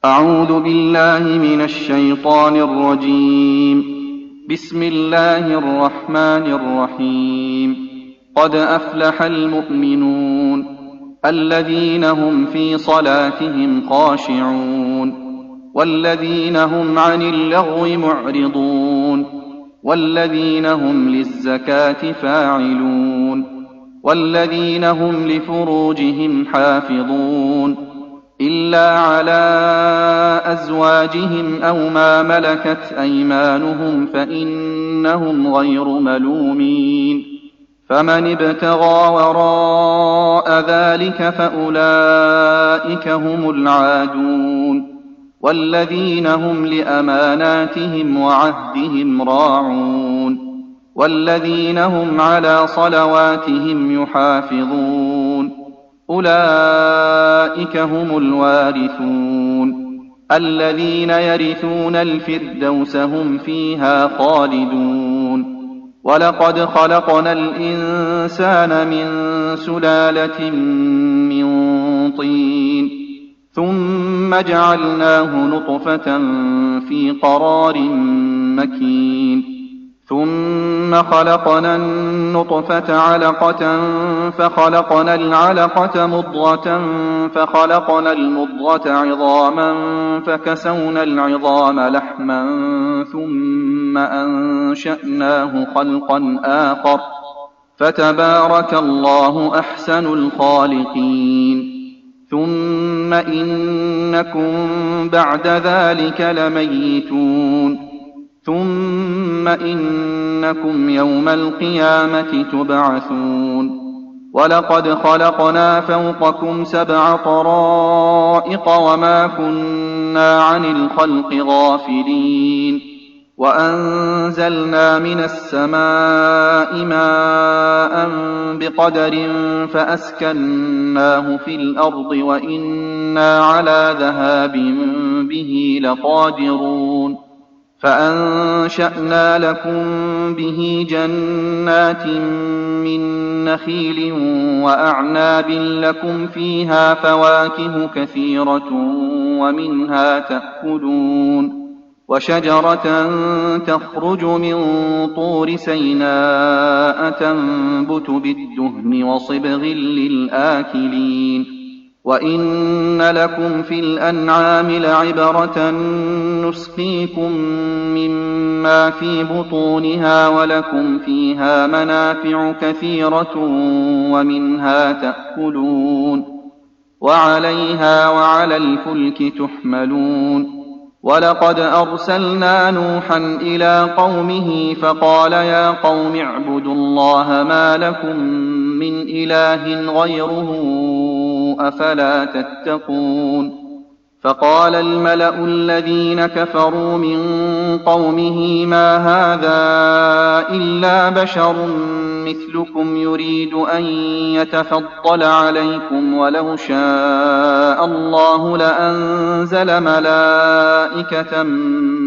أعوذ بالله من الشيطان الرجيم. بسم الله الرحمن الرحيم. قد أفلح المؤمنون الذين هم في صلاتهم خاشعون والذين هم عن اللغو معرضون والذين هم للزكاة فاعلون والذين هم لفروجهم حافظون إلا على أزواجهم أو ما ملكت أيمانهم فإنهم غير ملومين. فمن ابتغى وراء ذلك فأولئك هم العادون والذين هم لأماناتهم وعهدهم راعون والذين هم على صلواتهم يحافظون. أولئك هم الوارثون الذين يرثون الفردوس هم فيها خالدون. ولقد خلقنا الإنسان من سلالة من طين ثم جعلناه نطفة في قرار مكين ثم خلقنا النطفة علقة فخلقنا العلقة مضغة فخلقنا المضغة عظاما فكسونا العظام لحما ثم أنشأناه خلقا آخر فتبارك الله أحسن الخالقين. ثم إنكم بعد ذلك لميتون ثم إنكم يوم القيامة تبعثون. ولقد خلقنا فوقكم 7 طرائق وما كنا عن الخلق غافلين وأنزلنا من السماء ماء بقدر فأسكناه في الأرض وإنا على ذهاب به لقادرون. فأنشأنا لكم به جنات من نخيل وأعناب لكم فيها فواكه كثيرة ومنها تأكلون. وشجرة تخرج من طور سيناء تنبت بالدهن وصبغ للآكلين. وإن لكم في الأنعام لعبرة نسقيكم مما في بطونها ولكم فيها منافع كثيرة ومنها تأكلون وعليها وعلى الفلك تحملون. ولقد أرسلنا نوحا إلى قومه فقال يا قوم اعبدوا الله ما لكم من إله غيره أفلا تتقون. فقال الملأ الذين كفروا من قومه ما هذا إلا بشر مثلكم يريد أن يتفضل عليكم ولو شاء الله لأنزل ملائكة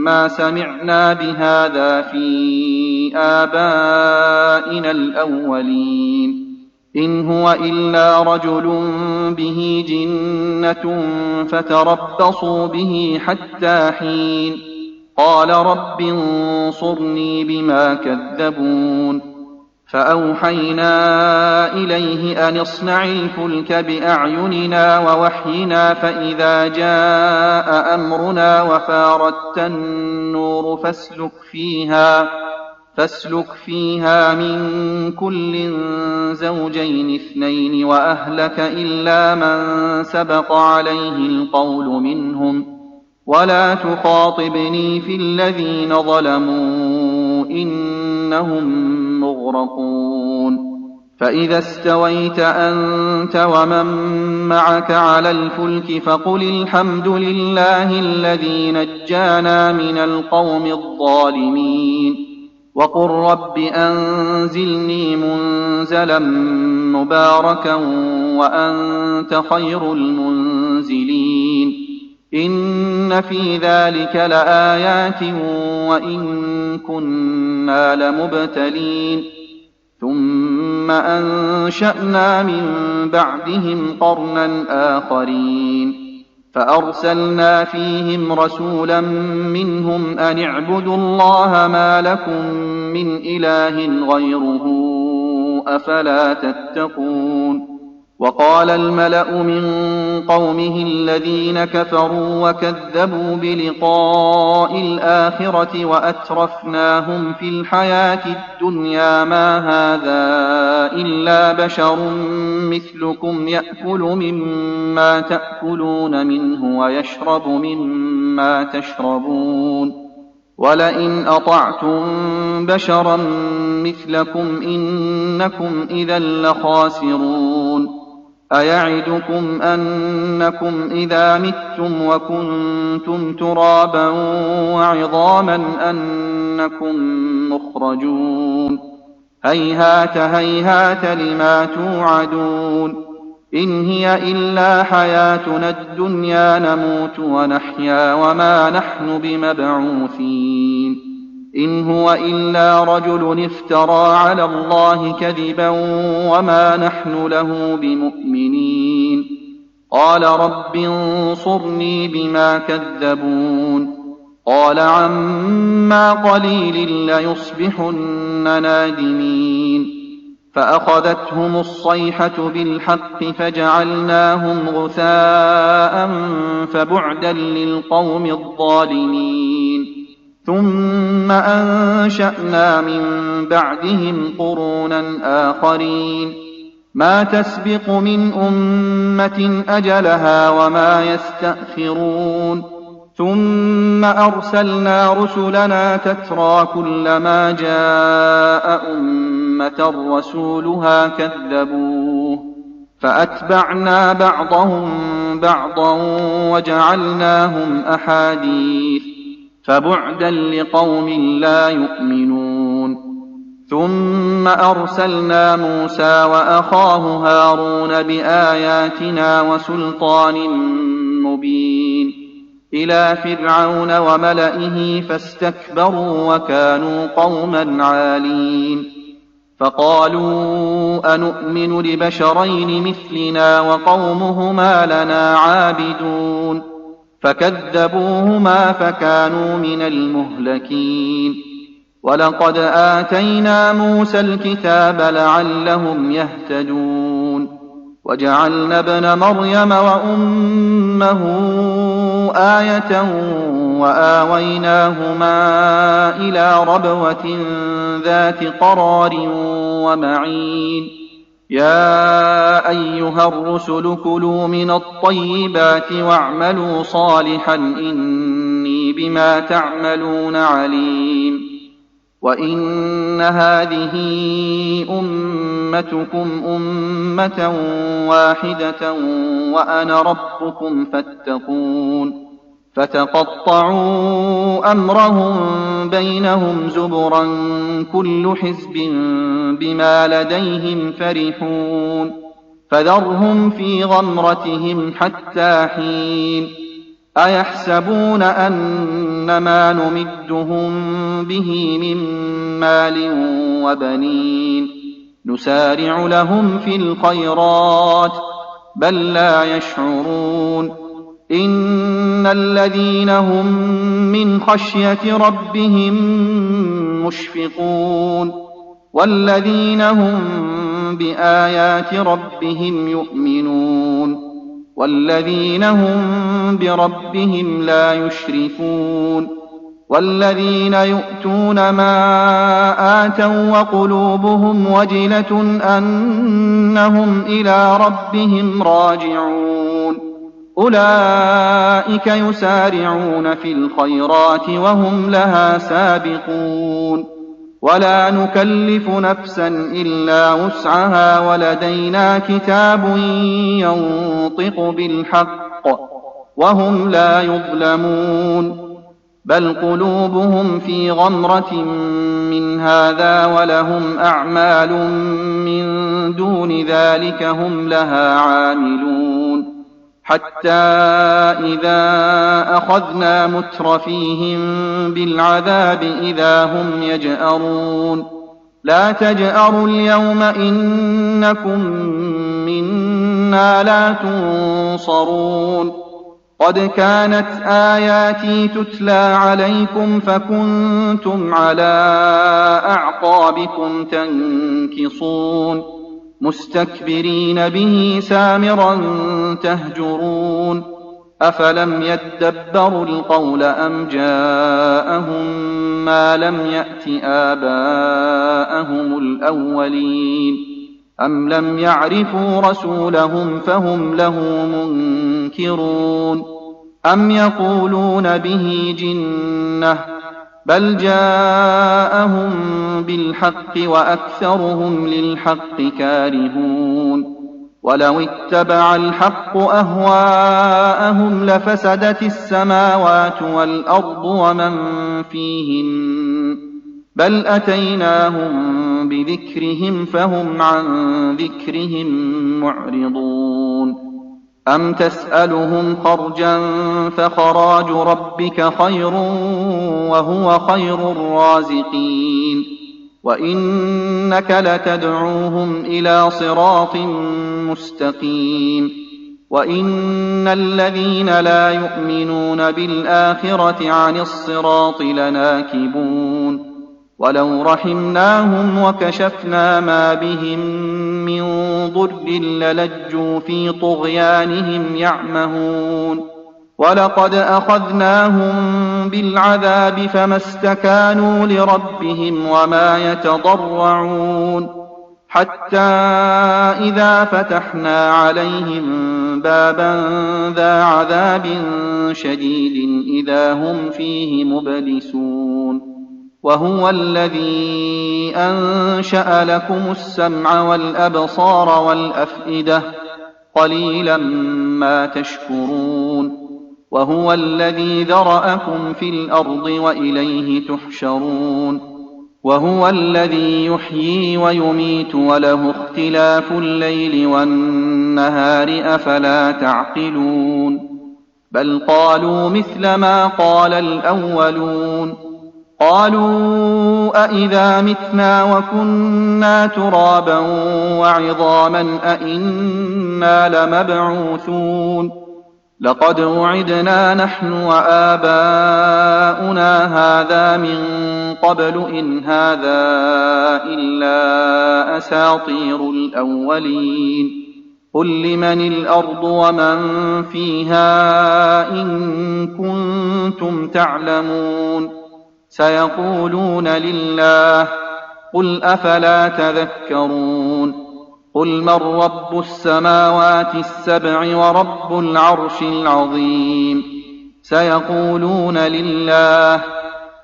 ما سمعنا بهذا في آبائنا الأولين إن هو إلا رجل به جنة فتربصوا به حتى حين. قال رب انصرني بما كذبون. فأوحينا إليه أن اصنع الفلك بأعيننا ووحينا فإذا جاء أمرنا وفاردت النور فاسلك فيها من كل زوجين 2 وأهلك إلا من سبق عليه القول منهم ولا تخاطبني في الذين ظلموا إنهم مغرقون. فإذا استويت أنت ومن معك على الفلك فقل الحمد لله الذي نجانا من القوم الظالمين وقل رب أنزلني منزلا مباركا وأنت خير المنزلين. إن في ذلك لآيات وإن كنا لمبتلين. ثم أنشأنا من بعدهم قرنا آخرين فأرسلنا فيهم رسولا منهم أن اعبدوا الله ما لكم من إله غيره أفلا تتقون. وقال الملأ من قومه الذين كفروا وكذبوا بلقاء الآخرة وأترفناهم في الحياة الدنيا ما هذا إلا بشر مثلكم يأكل مما تأكلون منه ويشرب مما تشربون ولئن أطعتم بشرا مثلكم إنكم إذا لخاسرون. أيعدكم أنكم إذا متم وكنتم ترابا وعظاما أنكم مخرجون. هيهات هيهات لما توعدون. إن هي إلا حياتنا الدنيا نموت ونحيا وما نحن بمبعوثين. إن هو إلا رجل افترى على الله كذبا وما نحن له بمؤمنين. قال رب انصرني بما كذبون. قال عما قليل ليصبحن نادمين. فأخذتهم الصيحة بالحق فجعلناهم غثاء فبعدا للقوم الظالمين. ثم أنشأنا من بعدهم قرونا آخرين ما تسبق من أمة أجلها وما يستأخرون. ثم أرسلنا رسلنا تترى كلما جاء أمة رسولها كذبوه فأتبعنا بعضهم بعضا وجعلناهم أحاديث فبعدا لقوم لا يؤمنون. ثم أرسلنا موسى وأخاه هارون بآياتنا وسلطان مبين إلى فرعون وملئه فاستكبروا وكانوا قوما عالين. فقالوا أنؤمن لبشرين مثلنا وقومهما لنا عابدون. فكذبوهما فكانوا من المهلكين. ولقد آتينا موسى الكتاب لعلهم يهتدون. وجعلنا ابن مريم وأمه آية وآويناهما إلى ربوة ذات قرار ومعين. يا أيها الرسل كلوا من الطيبات واعملوا صالحا إني بما تعملون عليم. وإن هذه أمتكم أمة واحدة وأنا ربكم فاتقون. فتقطعوا أمرهم بينهم زبرا كل حزب بما لديهم فرحون. فذرهم في غمرتهم حتى حين. أيحسبون أنما نمدهم به من مال وبنين نسارع لهم في الخيرات بل لا يشعرون. إن الذين هم من خشية ربهم مشفقون والذين هم بآيات ربهم يؤمنون والذين هم بربهم لا يشركون والذين يؤتون ما آتوا وقلوبهم وجلة أنهم إلى ربهم راجعون. أولئك يسارعون في الخيرات وهم لها سابقون. ولا نكلف نفسا إلا وسعها ولدينا كتاب ينطق بالحق وهم لا يظلمون. بل قلوبهم في غمرة من هذا ولهم أعمال من دون ذلك هم لها عاملون. حتى إذا أخذنا مترفيهم بالعذاب إذا هم يجأرون. لا تجأروا اليوم إنكم منا لا تنصرون. قد كانت آياتي تتلى عليكم فكنتم على أعقابكم تنكصون مستكبرين به سامرا تهجرون أفلم يدبروا القول أم جاءهم ما لم يأت آباءهم الأولين أم لم يعرفوا رسولهم فهم له منكرون أم يقولون به جنة بل جاءهم بالحق وأكثرهم للحق كارهون ولو اتبع الحق أهواءهم لفسدت السماوات والأرض ومن فيهن بل أتيناهم بذكرهم فهم عن ذكرهم معرضون أم تسألهم خرجا فخراج ربك خير وهو خير الرازقين وإنك لتدعوهم إلى صراط مستقيم وإن الذين لا يؤمنون بالآخرة عن الصراط لناكبون ولو رحمناهم وكشفنا ما بهم من ضر للجوا في طغيانهم يعمهون ولقد أخذناهم بالعذاب فما استكانوا لربهم وما يتضرعون حتى إذا فتحنا عليهم بابا ذا عذاب شديد إذا هم فيه مبلسون وهو الذي أنشأ لكم السمع والأبصار والأفئدة قليلا ما تشكرون وهو الذي ذرأكم في الأرض وإليه تحشرون وهو الذي يحيي ويميت وله اختلاف الليل والنهار أفلا تعقلون بل قالوا مثل ما قال الأولون قالوا أئذا متنا وكنا ترابا وعظاما أئنا لمبعوثون لقد وعدنا نحن وآباؤنا هذا من قبل إن هذا إلا أساطير الأولين قل لمن الأرض ومن فيها إن كنتم تعلمون سيقولون لله قل أفلا تذكرون قل من رب السماوات السبع ورب العرش العظيم سيقولون لله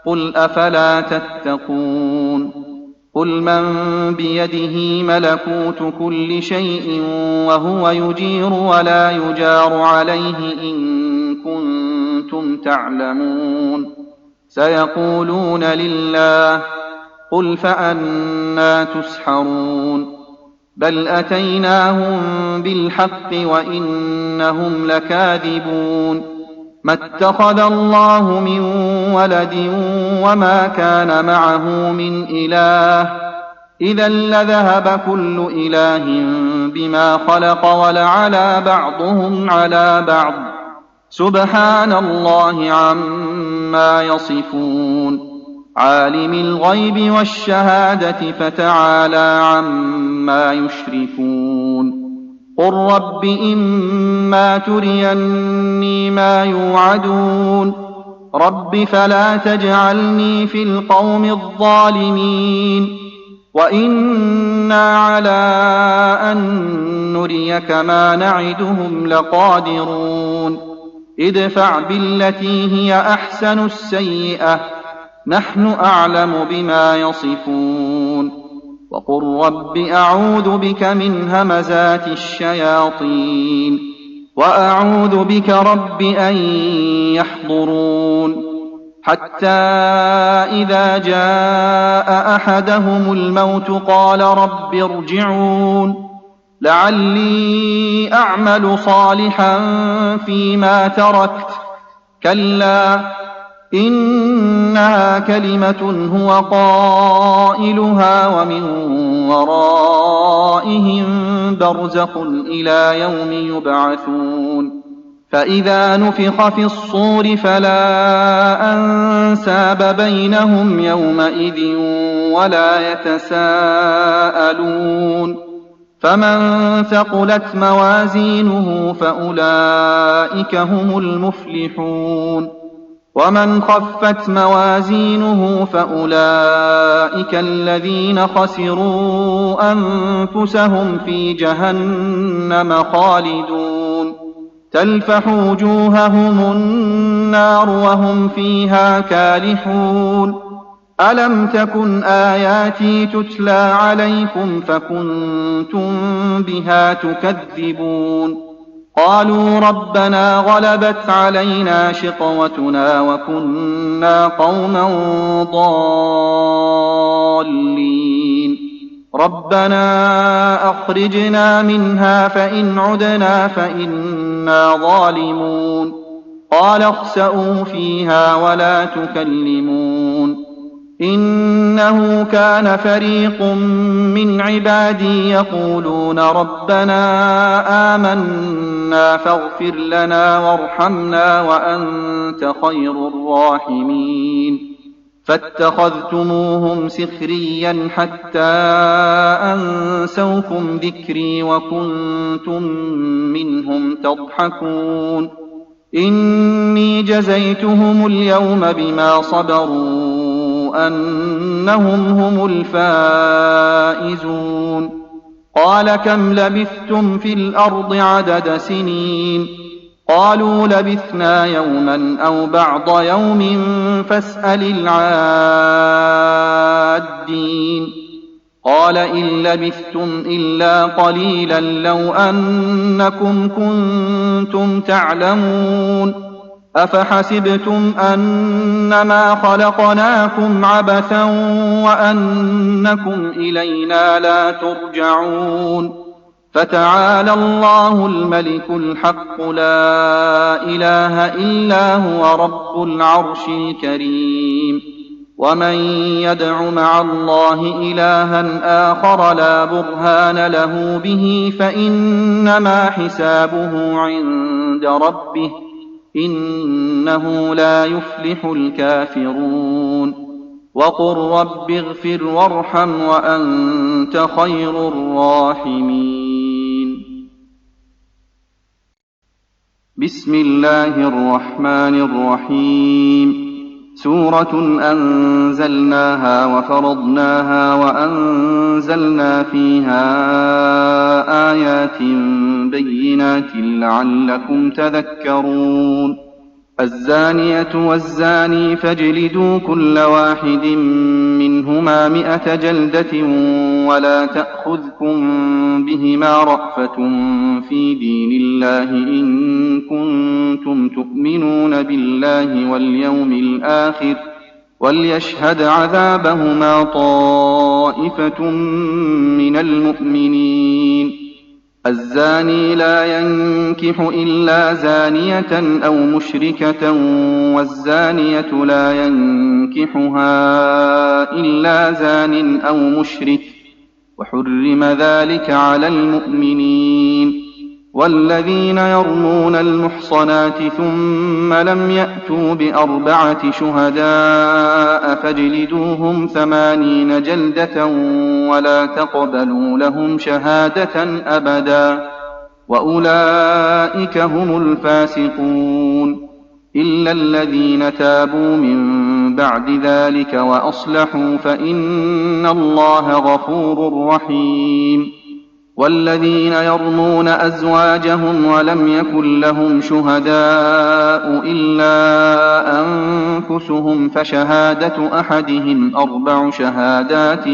قل أفلا تتقون قل من بيده ملكوت كل شيء وهو يجير ولا يجار عليه إن كنتم تعلمون سيقولون لله قل فأنى تسحرون بل أتيناهم بالحق وإنهم لكاذبون ما اتخذ الله من ولد وما كان معه من إله إذا لذهب كل إله بما خلق ولعلى بعضهم على بعض سبحان الله عما يصفون عالم الغيب والشهادة فتعالى عما يشركون قل رب إما تريني ما يوعدون رب فلا تجعلني في القوم الظالمين وإنا على أن نريك ما نعدهم لقادرون ادفع بالتي هي أحسن السيئة نحن أعلم بما يصفون وقل رب أعوذ بك من همزات الشياطين وأعوذ بك رب أن يحضرون حتى إذا جاء أحدهم الموت قال رب ارجعون لعلي أعمل صالحا فيما تركت كلا إنها كلمة هو قائلها ومن ورائهم برزخ إلى يوم يبعثون فإذا نفخ في الصور فلا أنساب بينهم يومئذ ولا يتساءلون فمن ثقلت موازينه فأولئك هم المفلحون ومن خفت موازينه فأولئك الذين خسروا أنفسهم في جهنم خالدون تلفح وجوههم النار وهم فيها كالحون ألم تكن آياتي تتلى عليكم فكنتم بها تكذبون قالوا ربنا غلبت علينا شقوتنا وكنا قوما ضالين ربنا أخرجنا منها فإن عدنا فإنا ظالمون قال اخسئوا فيها ولا تكلمون إنه كان فريق من عبادي يقولون ربنا آمنا فاغفر لنا وارحمنا وأنت خير الراحمين فاتخذتموهم سخريا حتى أنسوكم ذكري وكنتم منهم تضحكون إني جزيتهم اليوم بما صبروا أنهم هم الفائزون قال كم لبثتم في الأرض عدد سنين قالوا لبثنا يوما أو بعض يوم فاسأل العادين قال إن لبثتم إلا قليلا لو أنكم كنتم تعلمون أفحسبتم أنما خلقناكم عبثا وأنكم إلينا لا ترجعون فتعالى الله الملك الحق لا إله إلا هو رب العرش الكريم ومن يدع مع الله إلها آخر لا برهان له به فإنما حسابه عند ربه إنه لا يفلح الكافرون وقل رب اغفر وارحم وأنت خير الراحمين بسم الله الرحمن الرحيم سورة أنزلناها وفرضناها وأنزلنا فيها آيات بينات لعلكم تذكرون الزانية والزاني فاجلدوا كل واحد منهما 100 جلدة ولا تأخذكم بهما رأفة في دين الله إن كنتم تؤمنون بالله واليوم الآخر وليشهد عذابهما طائفة من المؤمنين الزاني لا ينكح إلا زانية أو مشركة والزانية لا ينكحها إلا زان أو مشرك وحرم ذلك على المؤمنين والذين يرمون المحصنات ثم لم يأتوا ب4 شهداء فاجلدوهم 80 جلدة ولا تقبلوا لهم شهادة أبدا وأولئك هم الفاسقون إلا الذين تابوا من بعد ذلك وأصلحوا فإن الله غفور رحيم والذين يرمون أزواجهم ولم يكن لهم شهداء إلا أنفسهم فشهادة أحدهم 4 شهادات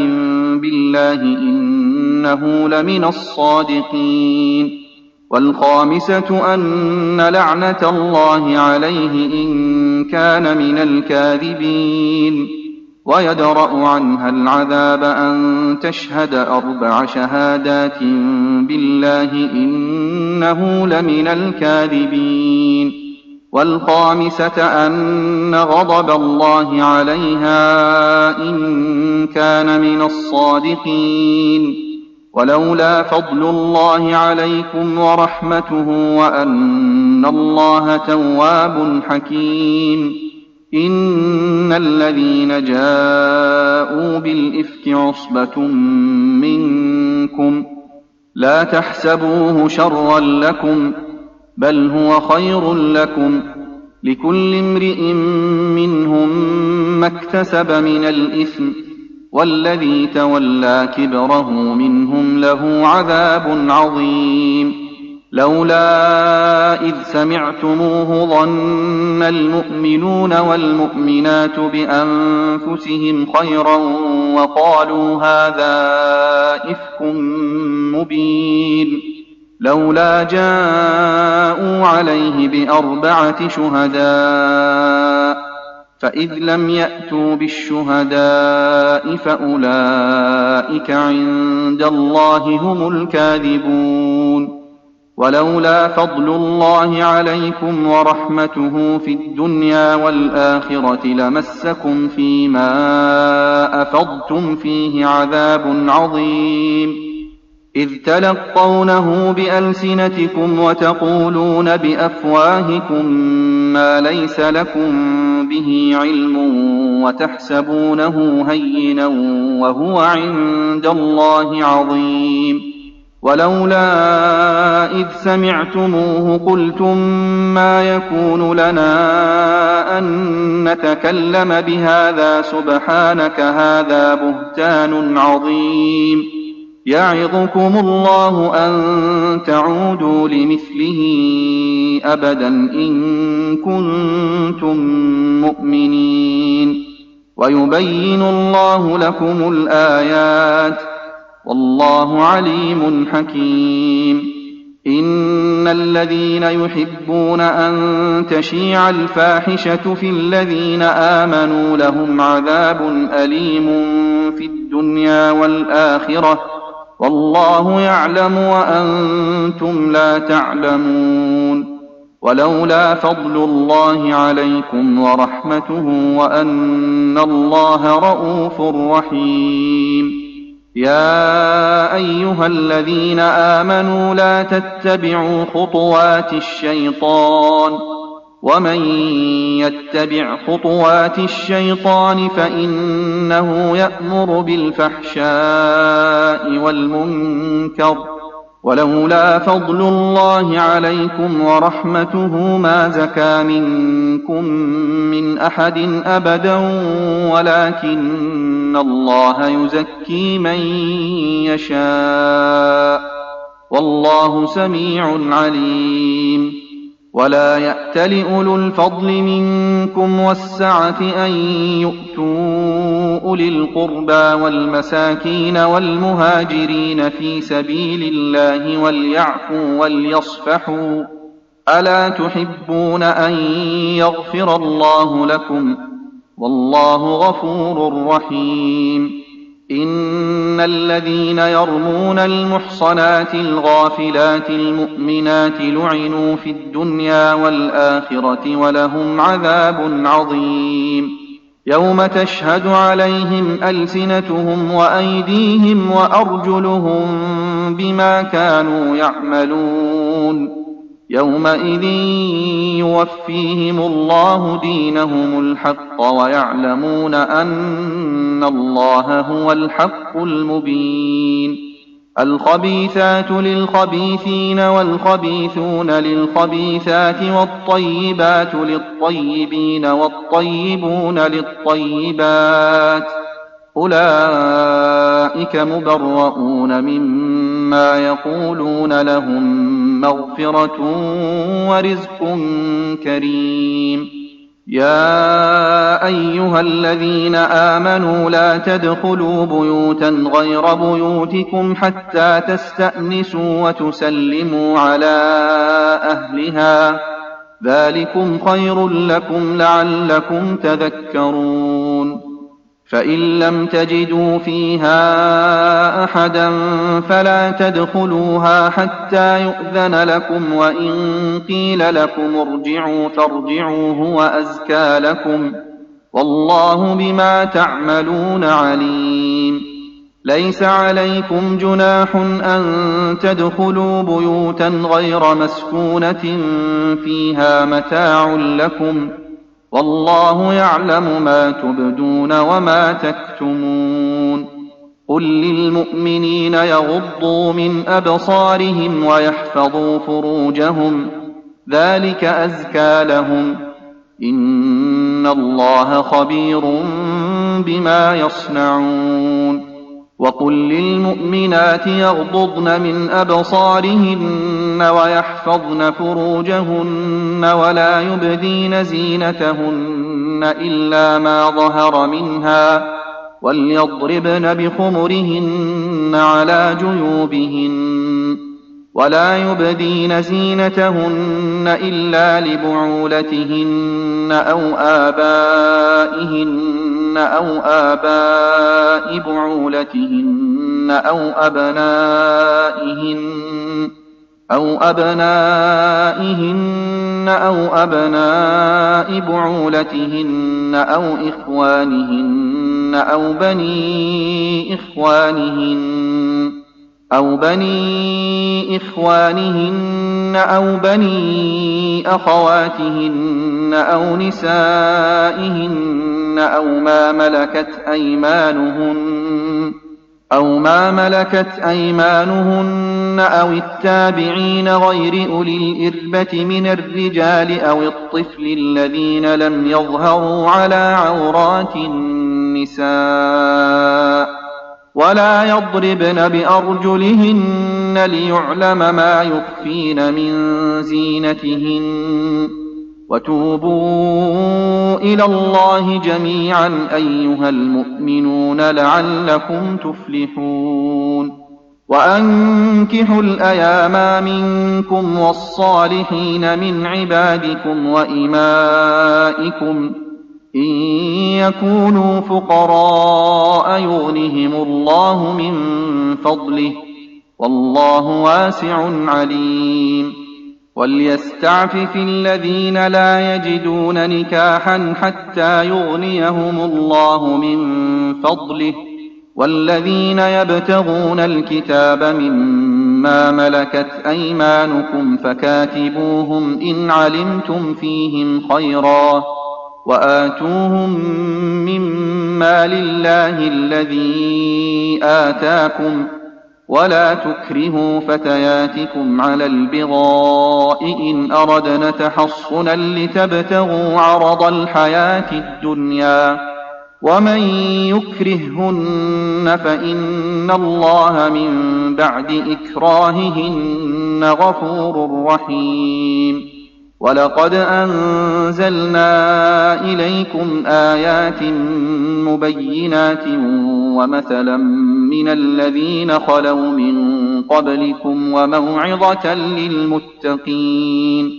بالله إنه لمن الصادقين والخامسة أن لعنة الله عليه إن كان من الكاذبين ويدرأ عنها العذاب أن تشهد 4 شهادات بالله إنه لمن الكاذبين والخامسة أن غضب الله عليها إن كان من الصادقين ولولا فضل الله عليكم ورحمته وأن الله تواب حكيم. إن الذين جاءوا بالإفك عصبة منكم لا تحسبوه شرا لكم بل هو خير لكم، لكل امرئ منهم ما اكتسب من الإثم، والذي تولى كبره منهم له عذاب عظيم. لولا إذ سمعتموه ظن المؤمنون والمؤمنات بأنفسهم خيرا وقالوا هذا إفك مبين. لولا جاءوا عليه بأربعة شهداء فإذ لم يأتوا بالشهداء فأولئك عند الله هم الكاذبون. ولولا فضل الله عليكم ورحمته في الدنيا والآخرة لمسكم فيما أفضتم فيه عذاب عظيم، إذ تلقونه بألسنتكم وتقولون بأفواهكم ما ليس لكم به علم وتحسبونه هينا وهو عند الله عظيم. ولولا إذ سمعتموه قلتم ما يكون لنا أن نتكلم بهذا سبحانك هذا بهتان عظيم. يعظكم الله أن تعودوا لمثله أبدا إن كنتم مؤمنين، ويبين الله لكم الآيات والله عليم حكيم. إن الذين يحبون أن تشيع الفاحشة في الذين آمنوا لهم عذاب أليم في الدنيا والآخرة والله يعلم وأنتم لا تعلمون. ولولا فضل الله عليكم ورحمته وأن الله رءوف رحيم. يا أيها الذين آمنوا لا تتبعوا خطوات الشيطان، ومن يتبع خطوات الشيطان فإنه يأمر بالفحشاء والمنكر. ولولا فضل الله عليكم ورحمته ما زكى منكم من أحد أبدا ولكن الله يزكي من يشاء والله سميع عليم. ولا يأتل أولو الفضل منكم والسعة أن يؤتوا أولي القربى والمساكين والمهاجرين في سبيل الله وليعفوا وليصفحوا، ألا تحبون أن يغفر الله لكم والله غفور رحيم. إن الذين يرمون المحصنات الغافلات المؤمنات لعنوا في الدنيا والآخرة ولهم عذاب عظيم. يوم تشهد عليهم ألسنتهم وأيديهم وأرجلهم بما كانوا يعملون، يومئذ يوفيهم الله دينهم الحق ويعلمون أن الله هو الحق المبين. الخبيثات للخبيثين والخبيثون للخبيثات والطيبات للطيبين والطيبون للطيبات، أولئك مبرؤون مما يقولون لهم مغفرة ورزق كريم. يا أيها الذين آمنوا لا تدخلوا بيوتا غير بيوتكم حتى تستأنسوا وتسلموا على أهلها، ذلكم خير لكم لعلكم تذكرون. فإن لم تجدوا فيها أحدا فلا تدخلوها حتى يؤذن لكم، وإن قيل لكم ارجعوا فارجعوا هو أزكى لكم والله بما تعملون عليم. ليس عليكم جناح أن تدخلوا بيوتا غير مسكونة فيها متاع لكم، والله يعلم ما تبدون وما تكتمون. قل للمؤمنين يغضوا من أبصارهم ويحفظوا فروجهم، ذلك أزكى لهم، إن الله خبير بما يصنعون. وقل للمؤمنات يغضضن من أبصارهن ويحفظن فروجهن ولا يبدين زينتهن إلا ما ظهر منها، وليضربن بخمرهن على جيوبهن، ولا يبدين زينتهن إلا لبعولتهن أو آباء بعولتهن أو أبنائهن أو أبناء بعولتهن أو إخوانهن أو بني إخوانهن أو بني أخواتهن أو نسائهن أو ما ملكت أيمانهن أو التابعين غير أولي الإربة من الرجال أو الطفل الذين لم يظهروا على عورات النساء، ولا يضربن بأرجلهن ليعلم ما يخفين من زينتهن. وتوبوا إلى الله جميعا أيها المؤمنون لعلكم تفلحون. وأنكحوا الأيام منكم والصالحين من عبادكم وإمائكم إن يكونوا فقراء يغنهم الله من فضله، والله واسع عليم. وليستعفف الذين لا يجدون نكاحا حتى يغنيهم الله من فضله، والذين يبتغون الكتاب مما ملكت أيمانكم فكاتبوهم إن علمتم فيهم خيرا، وآتوهم مما لله الذي آتاكم، ولا تكرهوا فتياتكم على البغاء إن أردن تحصنا لتبتغوا عرض الحياة الدنيا، ومن يكرههن فإن الله من بعد إكراههن غفور رحيم. ولقد أنزلنا إليكم آيات مبينات ومثلا من الذين خلوا من قبلكم وموعظة للمتقين.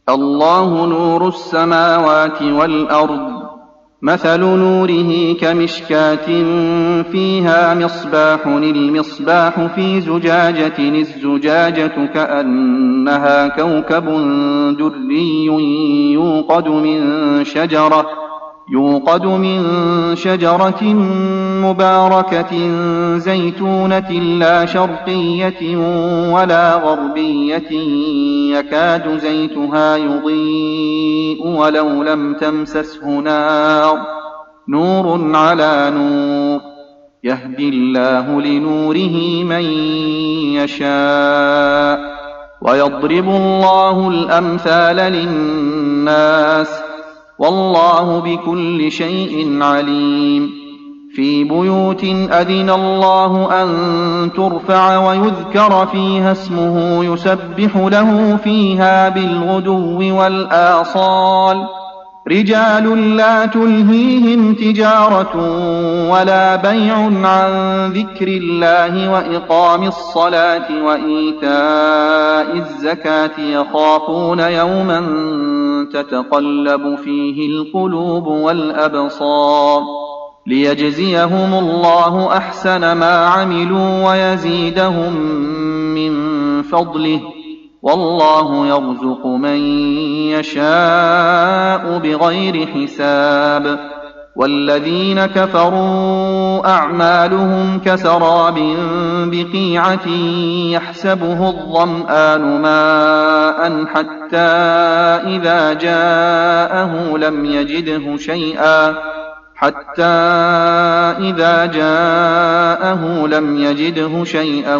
الله نور السماوات والأرض، مثل نوره كمشكاة فيها مصباح، المصباح في زجاجة، الزجاجة كأنها كوكب دري يوقد من شجرة مباركة زيتونة لا شرقية ولا غربية يكاد زيتها يضيء ولو لم تمسسه نار، نور على نور، يهدي الله لنوره من يشاء، ويضرب الله الأمثال للناس، والله بكل شيء عليم. في بيوت أذن الله أن ترفع ويذكر فيها اسمه يسبح له فيها بالغدو والآصال، رجال لا تلهيهم تجارة ولا بيع عن ذكر الله وإقام الصلاة وإيتاء الزكاة يخافون يوما تتقلب فيه القلوب والأبصار، ليجزيهم الله أحسن ما عملوا ويزيدهم من فضله، والله يرزق من يشاء بغير حساب. والذين كفروا أعمالهم كسراب بقيعة يحسبه الظمآن ماء حتى إذا جاءه لم يجده شيئا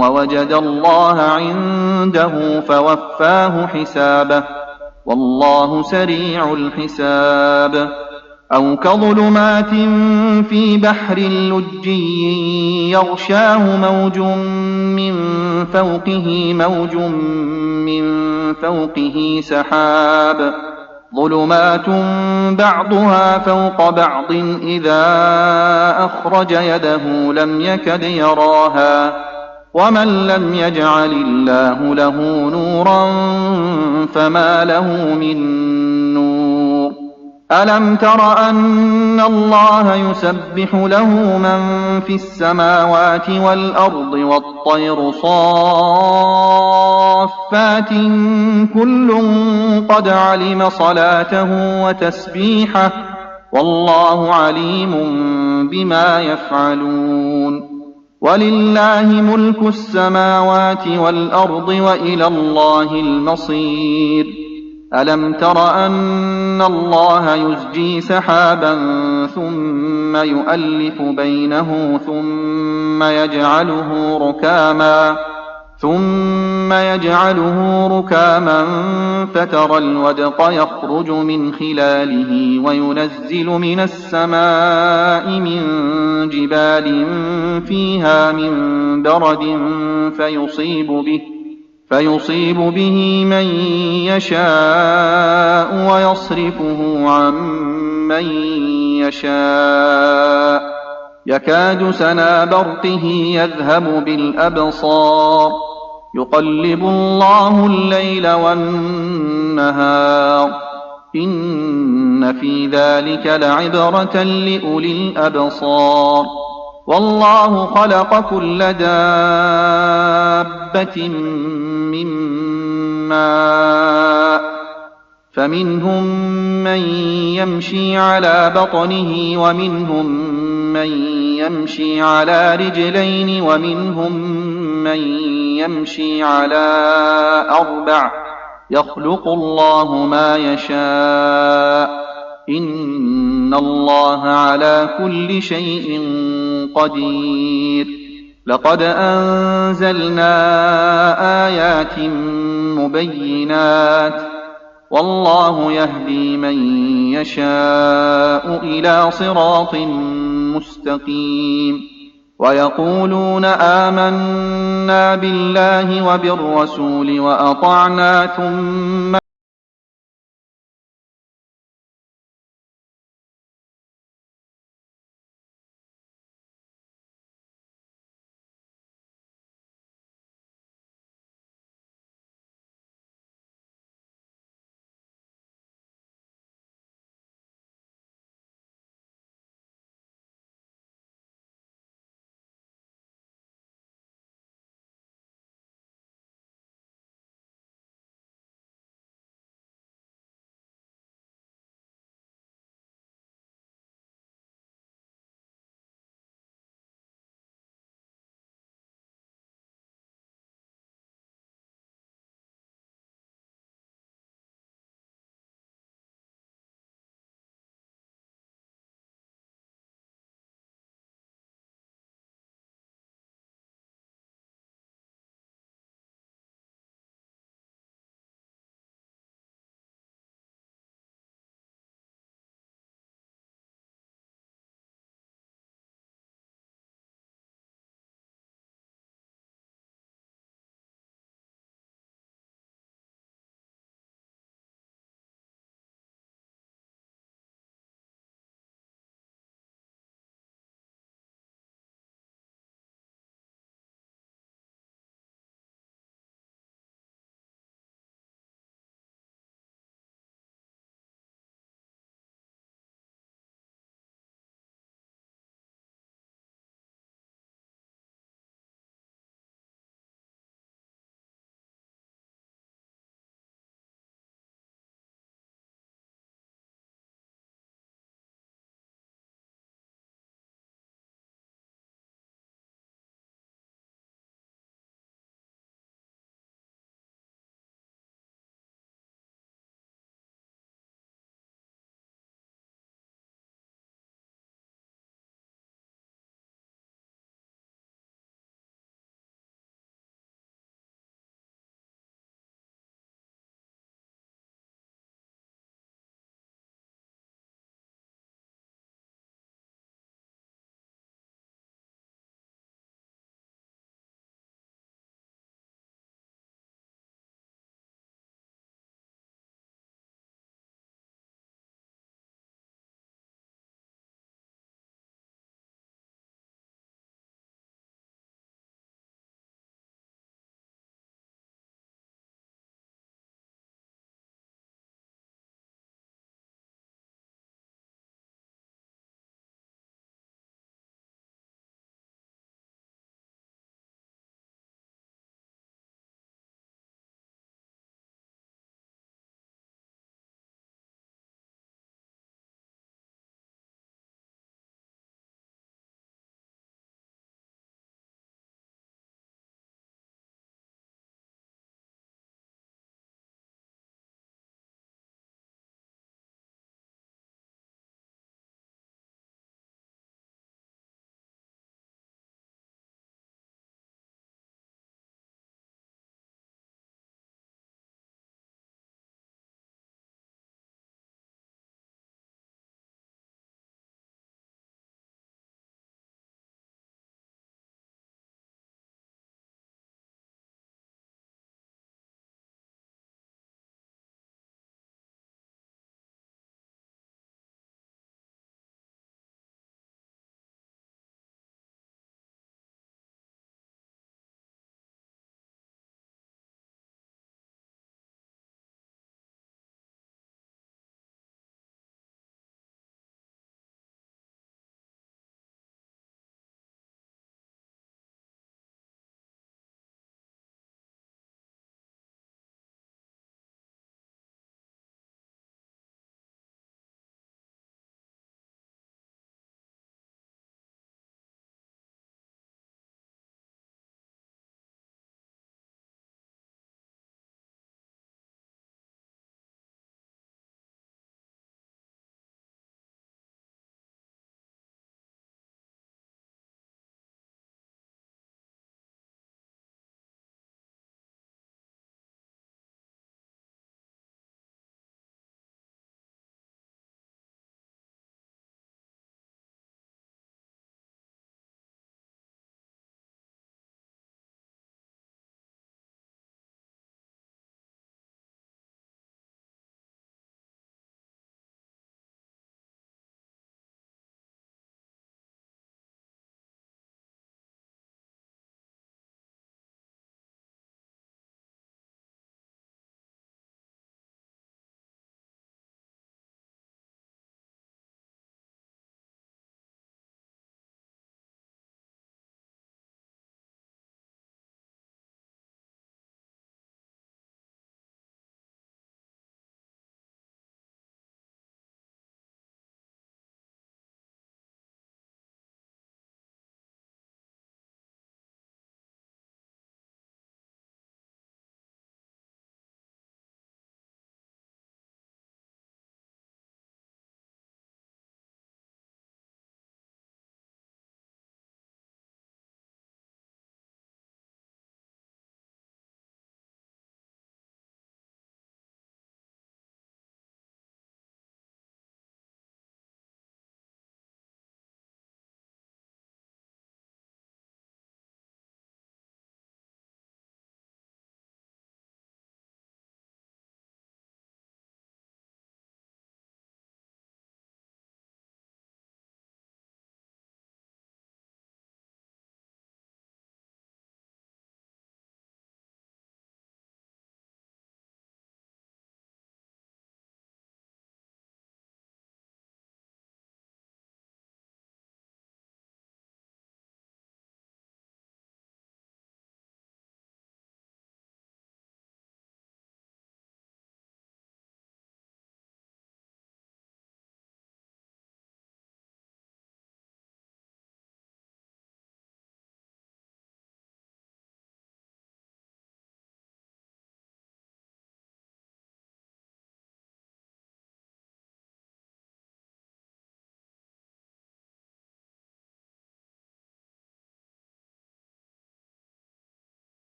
ووجد الله عنده فوفاه حسابه والله سريع الحساب أو كظلمات في بحر لجي يغشاه موج من فوقه سحاب ظلمات بعضها فوق بعض إذا أخرج يده لم يكد يراها ومن لم يجعل الله له نورا فما له من نور ألم تر أن الله يسبح له من في السماوات والأرض والطير صافات كل قد علم صلاته وتسبيحه والله عليم بما يفعلون ولله ملك السماوات والأرض وإلى الله المصير ألم تر أن الله يزجي سحابا ثم يؤلف بينه ثم يجعله ركاما فترى الودق يخرج من خلاله وينزل من السماء من جبال فيها من برد فيصيب به من يشاء ويصرفه عن من يشاء يكاد سنا برقه يذهب بالأبصار يقلب الله الليل والنهار إن في ذلك لعبرة لأولي الأبصار والله خلق كل دابة من ماء فمنهم من يمشي على بطنه ومنهم من يمشي على رجلين ومنهم من يمشي على أربع يخلق الله ما يشاء إن الله على كل شيء قدير لقد أنزلنا آيات مبينات والله يهدي من يشاء إلى صراط مستقيم ويقولون آمنا بالله وبالرسول وأطعنا ثم